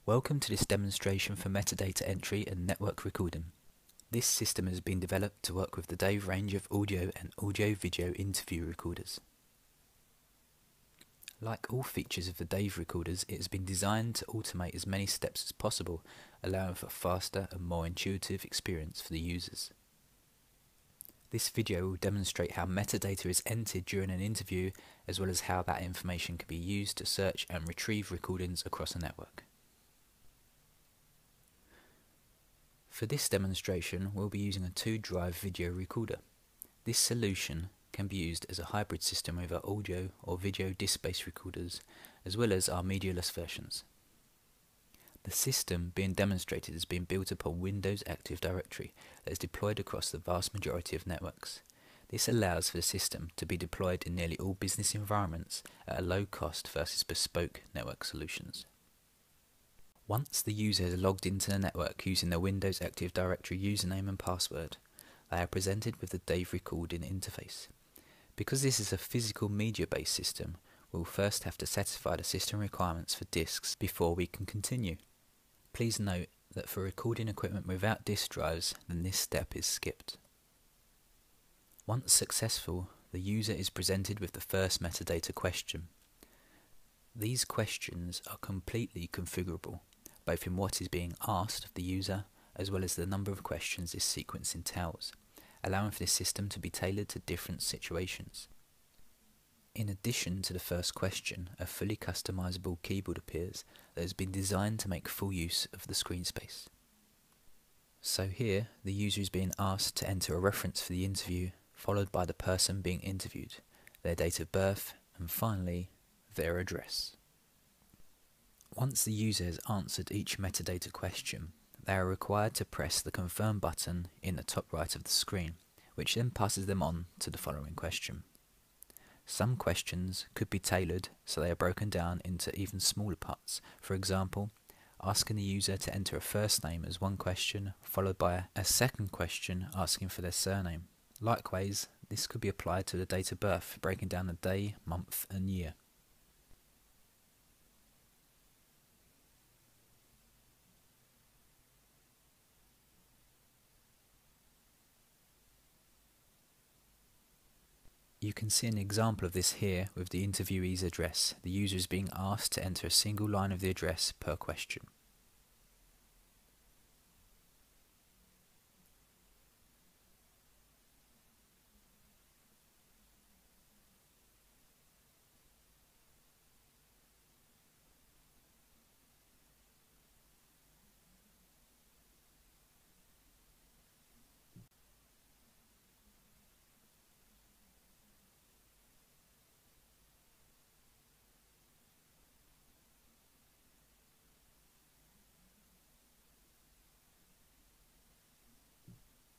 Welcome to this demonstration for metadata entry and network recording. This system has been developed to work with the DAVE range of audio and audio-video interview recorders. Like all features of the DAVE recorders, it has been designed to automate as many steps as possible, allowing for a faster and more intuitive experience for the users. This video will demonstrate how metadata is entered during an interview, as well as how that information can be used to search and retrieve recordings across a network. For this demonstration, we'll be using a 2-drive video recorder. This solution can be used as a hybrid system with our audio or video disk-based recorders, as well as our medialess versions. The system being demonstrated is being built upon Windows Active Directory that is deployed across the vast majority of networks. This allows for the system to be deployed in nearly all business environments at a low cost versus bespoke network solutions. Once the user is logged into the network using the Windows Active Directory username and password, they are presented with the DAVE recording interface. Because this is a physical media-based system, we will first have to satisfy the system requirements for disks before we can continue. Please note that for recording equipment without disk drives, then this step is skipped. Once successful, the user is presented with the first metadata question. These questions are completely configurable, both in what is being asked of the user, as well as the number of questions this sequence entails, allowing for this system to be tailored to different situations. In addition to the first question, a fully customizable keyboard appears that has been designed to make full use of the screen space. So here, the user is being asked to enter a reference for the interview, followed by the person being interviewed, their date of birth, and finally, their address. Once the user has answered each metadata question, they are required to press the confirm button in the top right of the screen, which then passes them on to the following question. Some questions could be tailored so they are broken down into even smaller parts. For example, asking the user to enter a first name as one question, followed by a second question asking for their surname. Likewise, this could be applied to the date of birth, breaking down the day, month and year. You can see an example of this here with the interviewee's address. The user is being asked to enter a single line of the address per question.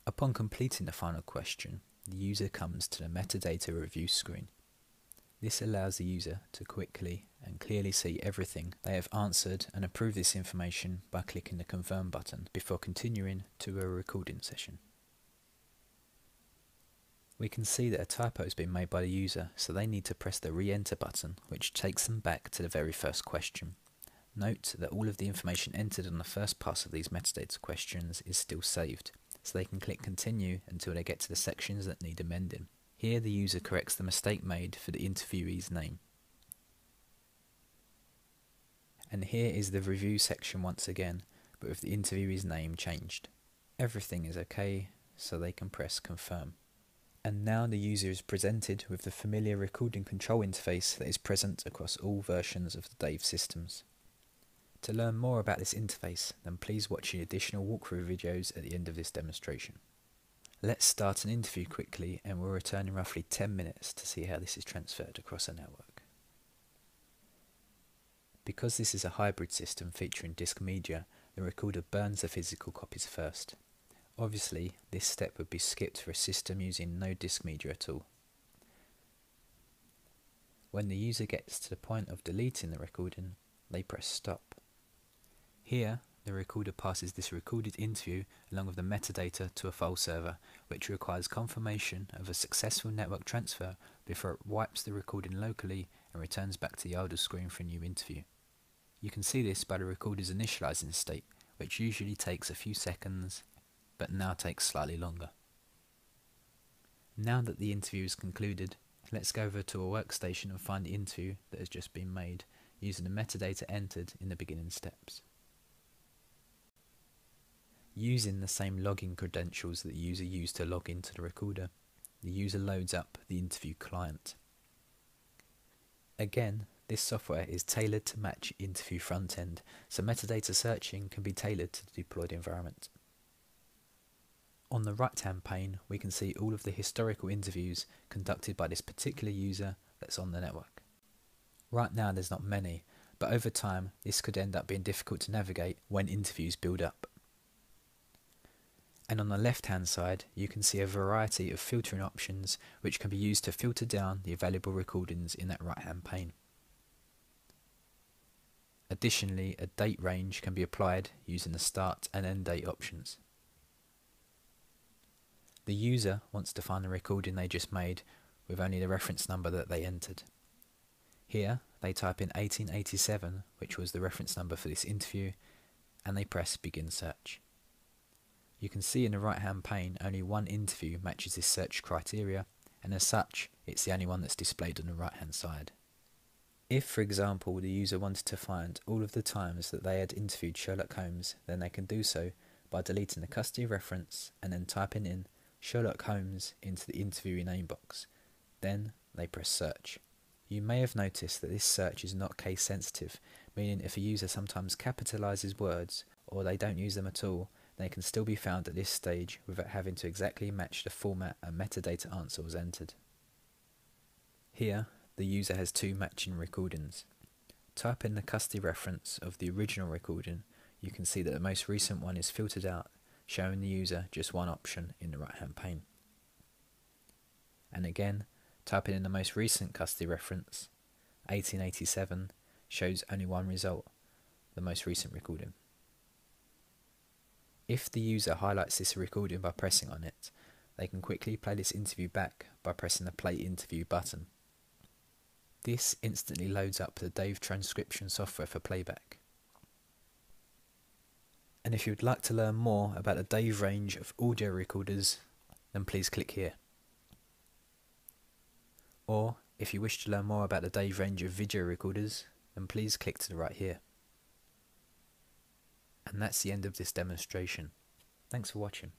Upon completing the final question, the user comes to the metadata review screen. This allows the user to quickly and clearly see everything they have answered and approve this information by clicking the confirm button before continuing to a recording session. We can see that a typo has been made by the user, so they need to press the re-enter button, which takes them back to the very first question. Note that all of the information entered on the first pass of these metadata questions is still saved, so they can click continue until they get to the sections that need amending. Here the user corrects the mistake made for the interviewee's name. And here is the review section once again, but with the interviewee's name changed. Everything is okay, so they can press confirm. And now the user is presented with the familiar recording control interface that is present across all versions of the DAVE systems. To learn more about this interface, then please watch the additional walkthrough videos at the end of this demonstration. Let's start an interview quickly and we'll return in roughly 10 minutes to see how this is transferred across a network. Because this is a hybrid system featuring disk media, the recorder burns the physical copies first. Obviously, this step would be skipped for a system using no disk media at all. When the user gets to the point of deleting the recording, they press stop. Here, the recorder passes this recorded interview along with the metadata to a file server, which requires confirmation of a successful network transfer before it wipes the recording locally and returns back to the idle screen for a new interview. You can see this by the recorder's initializing state, which usually takes a few seconds, but now takes slightly longer. Now that the interview is concluded, let's go over to a workstation and find the interview that has just been made using the metadata entered in the beginning steps. Using the same login credentials that the user used to log into the recorder, the user loads up the interview client. Again, this software is tailored to match interview front end, so metadata searching can be tailored to the deployed environment. On the right hand pane, we can see all of the historical interviews conducted by this particular user that's on the network. Right now there's not many, but over time this could end up being difficult to navigate when interviews build up. And on the left hand side you can see a variety of filtering options which can be used to filter down the available recordings in that right hand pane. Additionally, a date range can be applied using the start and end date options. The user wants to find the recording they just made with only the reference number that they entered. Here they type in 1887, which was the reference number for this interview, and they press begin search. You can see in the right hand pane only one interview matches this search criteria, and as such it's the only one that's displayed on the right hand side. If, for example, the user wanted to find all of the times that they had interviewed Sherlock Holmes, then they can do so by deleting the custody reference and then typing in Sherlock Holmes into the interviewee name box. Then they press search. You may have noticed that this search is not case sensitive, meaning if a user sometimes capitalizes words or they don't use them at all, they can still be found at this stage without having to exactly match the format a metadata answer was entered. Here, the user has two matching recordings. Type in the custody reference of the original recording, you can see that the most recent one is filtered out, showing the user just one option in the right hand pane. And again, typing in the most recent custody reference, 1887, shows only one result, the most recent recording. If the user highlights this recording by pressing on it, they can quickly play this interview back by pressing the play interview button. This instantly loads up the DAVE transcription software for playback. And if you would like to learn more about the DAVE range of audio recorders, then please click here. Or, if you wish to learn more about the DAVE range of video recorders, then please click to the right here. And that's the end of this demonstration. Thanks for watching.